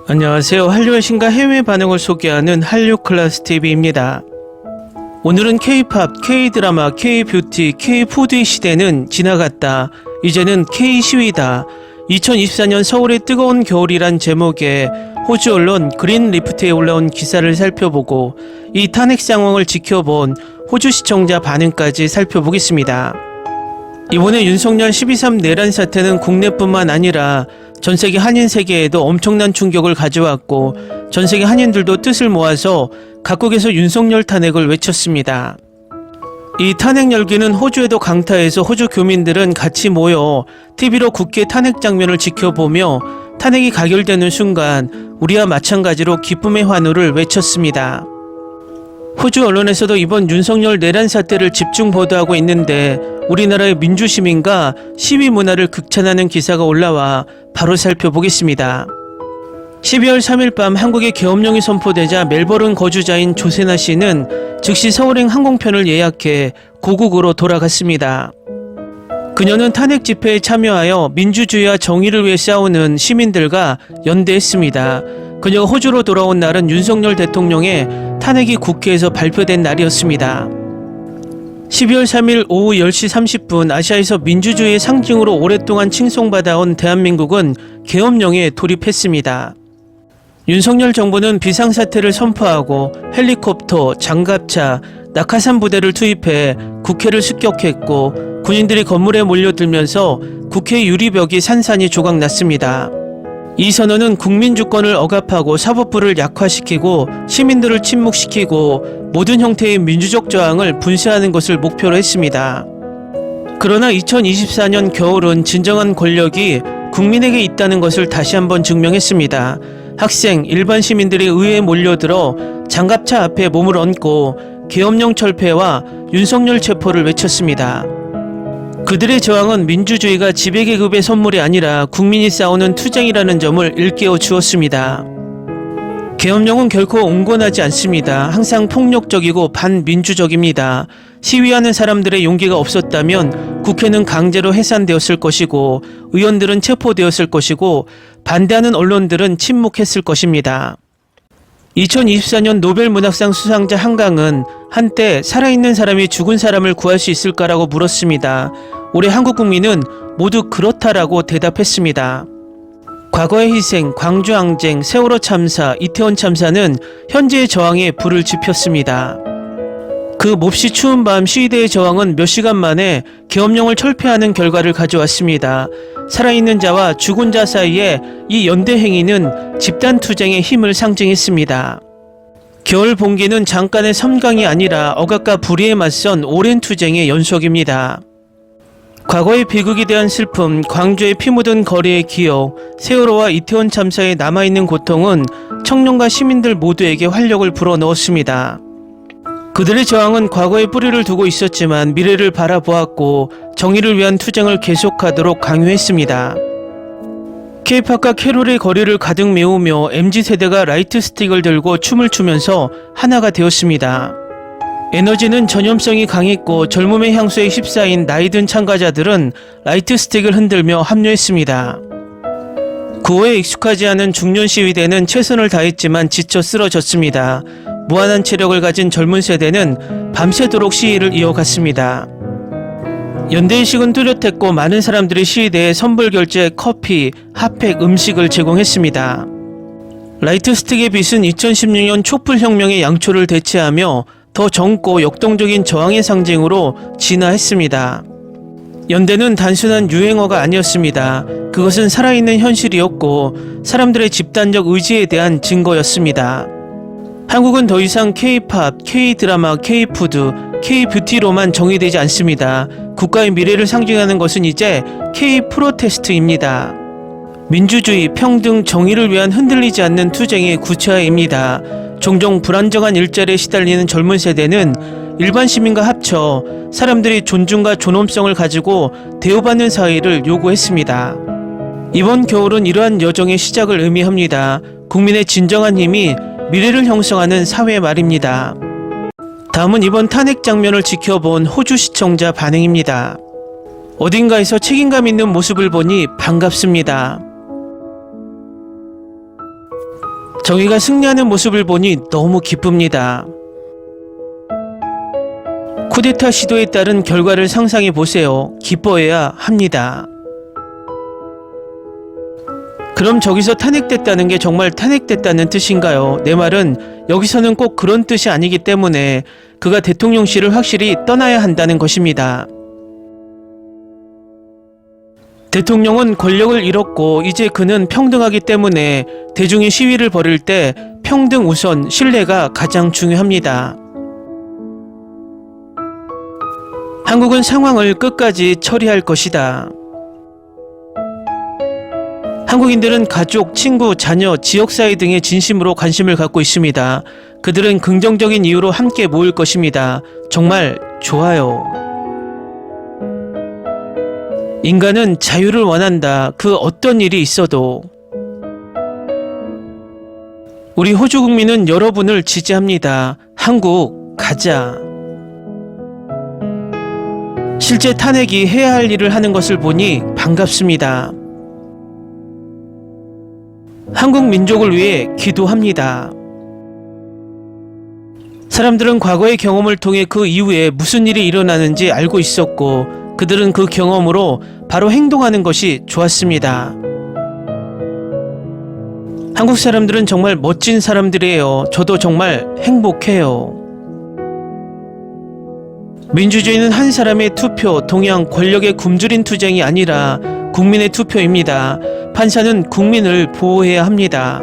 안녕하세요. 한류의 신과 해외 반응을 소개하는 한류클래스TV입니다. 오늘은 K-팝, K-드라마, K-뷰티, K-푸드의 시대는 지나갔다. 이제는 K-시위다. 2024년 서울의 뜨거운 겨울이란 제목의 호주 언론 그린리프트에 올라온 기사를 살펴보고 이 탄핵 상황을 지켜본 호주 시청자 반응까지 살펴보겠습니다. 이번에 윤석열 12.3 내란 사태는 국내뿐만 아니라 전세계 한인 세계에도 엄청난 충격을 가져왔고 전세계 한인들도 뜻을 모아서 각국에서 윤석열 탄핵을 외쳤습니다. 이 탄핵 열기는 호주에도 강타해서 호주 교민들은 같이 모여 TV로 국회 탄핵 장면을 지켜보며 탄핵이 가결되는 순간 우리와 마찬가지로 기쁨의 환호를 외쳤습니다. 호주 언론에서도 이번 윤석열 내란 사태를 집중 보도하고 있는데 우리나라의 민주시민과 시위 문화를 극찬하는 기사가 올라와 바로 살펴보겠습니다. 12월 3일 밤 한국의 계엄령이 선포되자 멜버른 거주자인 조세나 씨는 즉시 서울행 항공편을 예약해 고국으로 돌아갔습니다. 그녀는 탄핵 집회에 참여하여 민주주의와 정의를 위해 싸우는 시민들과 연대했습니다. 그녀가 호주로 돌아온 날은 윤석열 대통령의 탄핵이 국회에서 발표된 날이었습니다. 12월 3일 오후 10시 30분 아시아에서 민주주의의 상징으로 오랫동안 칭송받아온 대한민국은 계엄령에 돌입했습니다. 윤석열 정부는 비상사태를 선포하고 헬리콥터, 장갑차, 낙하산 부대를 투입해 국회를 습격했고 군인들이 건물에 몰려들면서 국회 유리벽이 산산이 조각났습니다. 이 선언은 국민 주권을 억압하고 사법부를 약화시키고 시민들을 침묵시키고 모든 형태의 민주적 저항을 분쇄하는 것을 목표로 했습니다. 그러나 2024년 겨울은 진정한 권력이 국민에게 있다는 것을 다시 한번 증명했습니다. 학생, 일반 시민들이 의회에 몰려들어 장갑차 앞에 몸을 얹고 계엄령 철폐와 윤석열 체포를 외쳤습니다. 그들의 저항은 민주주의가 지배계급의 선물이 아니라 국민이 싸우는 투쟁이라는 점을 일깨워 주었습니다. 계엄령은 결코 온건하지 않습니다. 항상 폭력적이고 반민주적입니다. 시위하는 사람들의 용기가 없었다면 국회는 강제로 해산되었을 것이고 의원들은 체포되었을 것이고 반대하는 언론들은 침묵했을 것입니다. 2024년 노벨 문학상 수상자 한강은 한때 살아있는 사람이 죽은 사람을 구할 수 있을까라고 물었습니다. 올해 한국 국민은 모두 그렇다라고 대답했습니다. 과거의 희생, 광주항쟁, 세월호 참사, 이태원 참사는 현재의 저항에 불을 지폈습니다. 그 몹시 추운 밤 시위대의 저항은 몇 시간 만에 계엄령을 철폐하는 결과를 가져왔습니다. 살아있는 자와 죽은 자 사이에 이 연대 행위는 집단 투쟁의 힘을 상징했습니다. 겨울 봉기는 잠깐의 섬광이 아니라 억압과 불의에 맞선 오랜 투쟁의 연속입니다. 과거의 비극에 대한 슬픔, 광주의 피 묻은 거리의 기억, 세월호와 이태원 참사에 남아있는 고통은 청년과 시민들 모두에게 활력을 불어넣었습니다. 그들의 저항은 과거에 뿌리를 두고 있었지만 미래를 바라보았고 정의를 위한 투쟁을 계속하도록 강요했습니다. K-팝과 캐롤의 거리를 가득 메우며 MZ세대가 라이트 스틱을 들고 춤을 추면서 하나가 되었습니다. 에너지는 전염성이 강했고 젊음의 향수에 휩싸인 나이든 참가자들은 라이트 스틱을 흔들며 합류했습니다. 구호에 익숙하지 않은 중년 시위대는 최선을 다했지만 지쳐 쓰러졌습니다. 무한한 체력을 가진 젊은 세대는 밤새도록 시위를 이어갔습니다. 연대의식은 뚜렷했고 많은 사람들이 시위대에 선불 결제 커피, 핫팩, 음식을 제공했습니다. 라이트 스틱의 빛은 2016년 촛불혁명의 양초를 대체하며 더 젊고 역동적인 저항의 상징으로 진화했습니다. 연대는 단순한 유행어가 아니었습니다. 그것은 살아있는 현실이었고 사람들의 집단적 의지에 대한 증거였습니다. 한국은 더 이상 K-팝, K-드라마, K-푸드, K-뷰티로만 정의되지 않습니다. 국가의 미래를 상징하는 것은 이제 K-프로테스트입니다. 민주주의, 평등, 정의를 위한 흔들리지 않는 투쟁의 구체화입니다. 종종 불안정한 일자리에 시달리는 젊은 세대는 일반 시민과 합쳐 사람들이 존중과 존엄성을 가지고 대우받는 사회를 요구했습니다. 이번 겨울은 이러한 여정의 시작을 의미합니다. 국민의 진정한 힘이 미래를 형성하는 사회 말입니다. 다음은 이번 탄핵 장면을 지켜본 호주 시청자 반응입니다. 어딘가에서 책임감 있는 모습을 보니 반갑습니다. 정의가 승리하는 모습을 보니 너무 기쁩니다. 쿠데타 시도에 따른 결과를 상상해 보세요. 기뻐해야 합니다. 그럼 저기서 탄핵됐다는 게 정말 탄핵됐다는 뜻인가요? 내 말은 여기서는 꼭 그런 뜻이 아니기 때문에 그가 대통령실을 확실히 떠나야 한다는 것입니다. 대통령은 권력을 잃었고 이제 그는 평등하기 때문에 대중이 시위를 벌일 때 평등 우선, 신뢰가 가장 중요합니다. 한국은 상황을 끝까지 처리할 것이다. 한국인들은 가족, 친구, 자녀, 지역사회 등에 진심으로 관심을 갖고 있습니다. 그들은 긍정적인 이유로 함께 모일 것입니다. 정말 좋아요. 인간은 자유를 원한다. 그 어떤 일이 있어도. 우리 호주 국민은 여러분을 지지합니다. 한국 가자. 실제 탄핵이 해야 할 일을 하는 것을 보니 반갑습니다. 한국 민족을 위해 기도합니다. 사람들은 과거의 경험을 통해 그 이후에 무슨 일이 일어나는지 알고 있었고 그들은 그 경험으로 바로 행동하는 것이 좋았습니다. 한국 사람들은 정말 멋진 사람들이에요. 저도 정말 행복해요. 민주주의는 한 사람의 투표, 동양, 권력의 굶주린 투쟁이 아니라 국민의 투표입니다. 판사는 국민을 보호해야 합니다.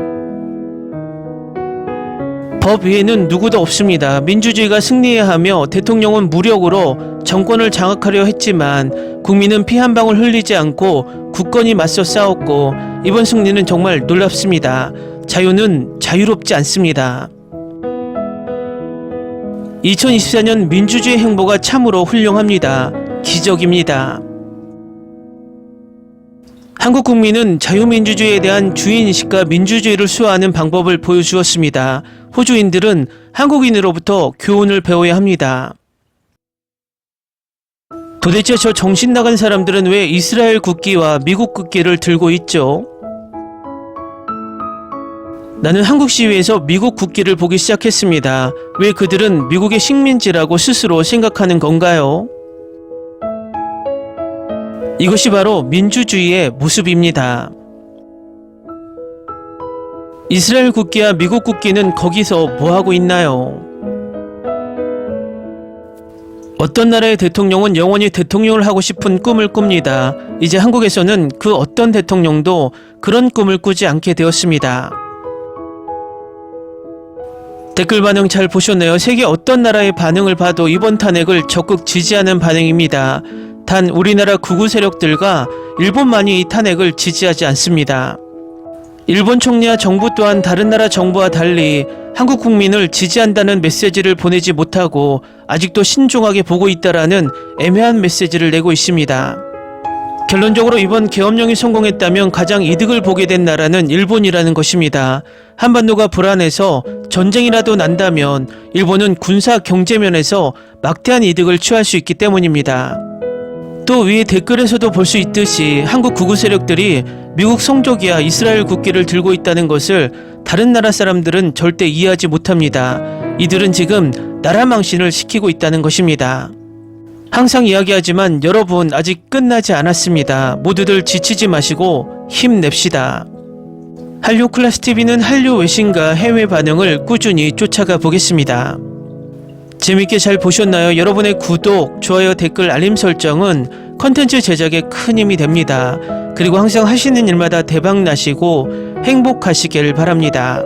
법 위에는 누구도 없습니다. 민주주의가 승리해야 하며 대통령은 무력으로 정권을 장악하려 했지만 국민은 피 한 방울 흘리지 않고 굳건히 맞서 싸웠고 이번 승리는 정말 놀랍습니다. 자유는 자유롭지 않습니다. 2024년 민주주의 행보가 참으로 훌륭합니다. 기적입니다. 한국 국민은 자유민주주의에 대한 주인의식과 민주주의를 수호하는 방법을 보여주었습니다. 호주인들은 한국인으로부터 교훈을 배워야 합니다. 도대체 저 정신 나간 사람들은 왜 이스라엘 국기와 미국 국기를 들고 있죠? 나는 한국 시위에서 미국 국기를 보기 시작했습니다. 왜 그들은 미국의 식민지라고 스스로 생각하는 건가요? 이것이 바로 민주주의의 모습입니다. 이스라엘 국기와 미국 국기는 거기서 뭐하고 있나요? 어떤 나라의 대통령은 영원히 대통령을 하고 싶은 꿈을 꿉니다. 이제 한국에서는 그 어떤 대통령도 그런 꿈을 꾸지 않게 되었습니다. 댓글 반응 잘 보셨나요? 세계 어떤 나라의 반응을 봐도 이번 탄핵을 적극 지지하는 반응입니다. 단 우리나라 극우 세력들과 일본만이 이 탄핵을 지지하지 않습니다. 일본 총리와 정부 또한 다른 나라 정부와 달리 한국 국민을 지지한다는 메시지를 보내지 못하고 아직도 신중하게 보고 있다라는 애매한 메시지를 내고 있습니다. 결론적으로 이번 계엄령이 성공했다면 가장 이득을 보게 된 나라는 일본이라는 것입니다. 한반도가 불안해서 전쟁이라도 난다면 일본은 군사 경제면에서 막대한 이득을 취할 수 있기 때문입니다. 또 위에 댓글에서도 볼 수 있듯이 한국 극우 세력들이 미국 성조기와 이스라엘 국기를 들고 있다는 것을 다른 나라 사람들은 절대 이해하지 못합니다. 이들은 지금 나라 망신을 시키고 있다는 것입니다. 항상 이야기하지만 여러분 아직 끝나지 않았습니다. 모두들 지치지 마시고 힘냅시다. 한류 클래스TV는 한류 외신과 해외 반응을 꾸준히 쫓아가 보겠습니다. 재밌게 잘 보셨나요? 여러분의 구독, 좋아요, 댓글, 알림 설정은 컨텐츠 제작에 큰 힘이 됩니다. 그리고 항상 하시는 일마다 대박 나시고 행복하시길 바랍니다.